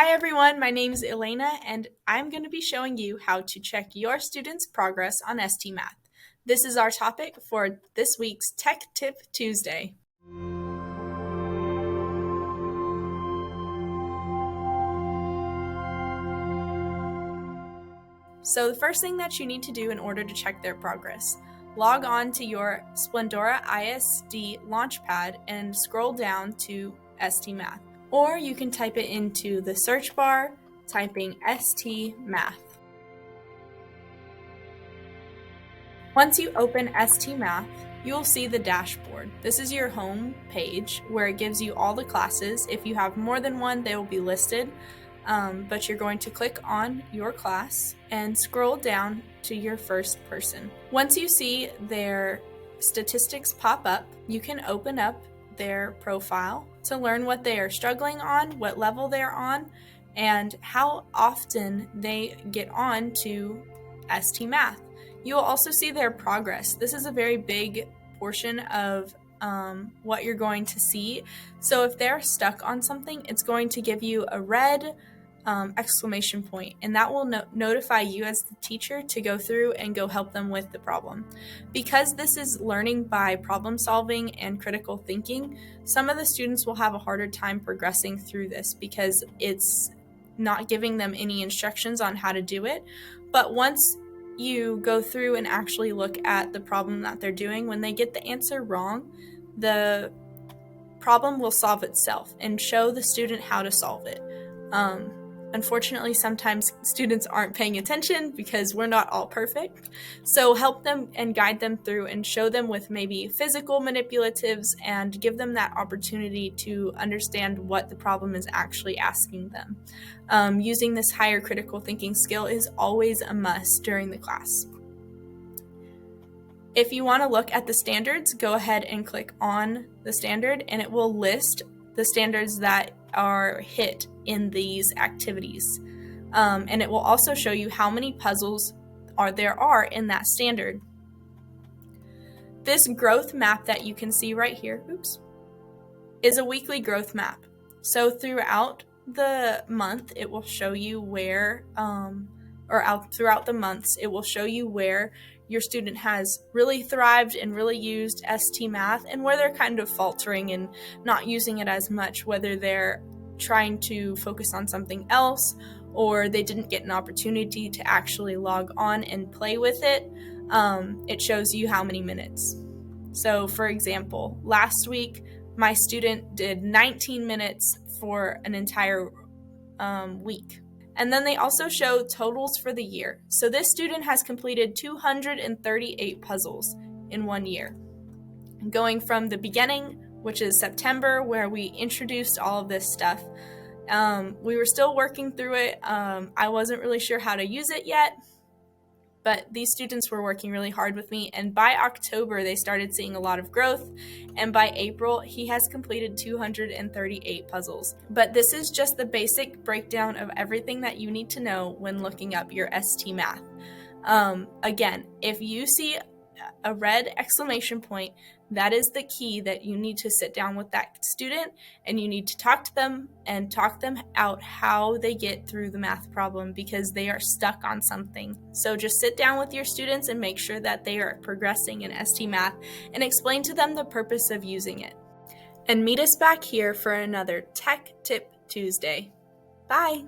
Hi everyone, my name is Elaina and I'm going to be showing you how to check your students' progress on ST Math. This is our topic for this week's Tech Tip Tuesday. So the first thing that you need to do in order to check their progress, log on to your Splendora ISD Launchpad and scroll down to ST Math. Or you can type it into the search bar, typing ST Math. Once you open ST Math, you will see the dashboard. This is your home page where it gives you all the classes. If you have more than one, they will be listed, but you're going to click on your class and scroll down to your first person. Once you see their statistics pop up, you can open up their profile to learn what they are struggling on, what level they're on, and how often they get on to ST Math. You will also see their progress. This is a very big portion of what you're going to see. So if they're stuck on something, it's going to give you a red exclamation point, and that will notify you as the teacher to go through and go help them with the problem. Because this is learning by problem solving and critical thinking, some of the students will have a harder time progressing through this because it's not giving them any instructions on how to do it. But once you go through and actually look at the problem that they're doing, when they get the answer wrong, the problem will solve itself and show the student how to solve it. Unfortunately, sometimes students aren't paying attention because we're not all perfect. So help them and guide them through and show them with maybe physical manipulatives and give them that opportunity to understand what the problem is actually asking them. Using this higher critical thinking skill is always a must during the class. If you want to look at the standards, go ahead and click on the standard and it will list the standards that are hit in these activities. And it will also show you how many puzzles there are in that standard. This growth map that you can see right here, is a weekly growth map. So throughout the month, it will show you where, throughout the months, it will show you where your student has really thrived and really used ST Math and where they're kind of faltering and not using it as much, whether they're trying to focus on something else or they didn't get an opportunity to actually log on and play with it. It shows you how many minutes. So for example, last week my student did 19 minutes for an entire week. And then they also show totals for the year. So this student has completed 238 puzzles in 1 year. Going from the beginning, which is September, where we introduced all of this stuff. We were still working through it. I wasn't really sure how to use it yet, but these students were working really hard with me, and by October, they started seeing a lot of growth, and by April, he has completed 238 puzzles. But this is just the basic breakdown of everything that you need to know when looking up your ST Math. Again, if you see a red exclamation point, that is the key that you need to sit down with that student and you need to talk to them and talk them out how they get through the math problem because they are stuck on something. So just sit down with your students and make sure that they are progressing in ST Math and explain to them the purpose of using it. And meet us back here for another Tech Tip Tuesday. Bye!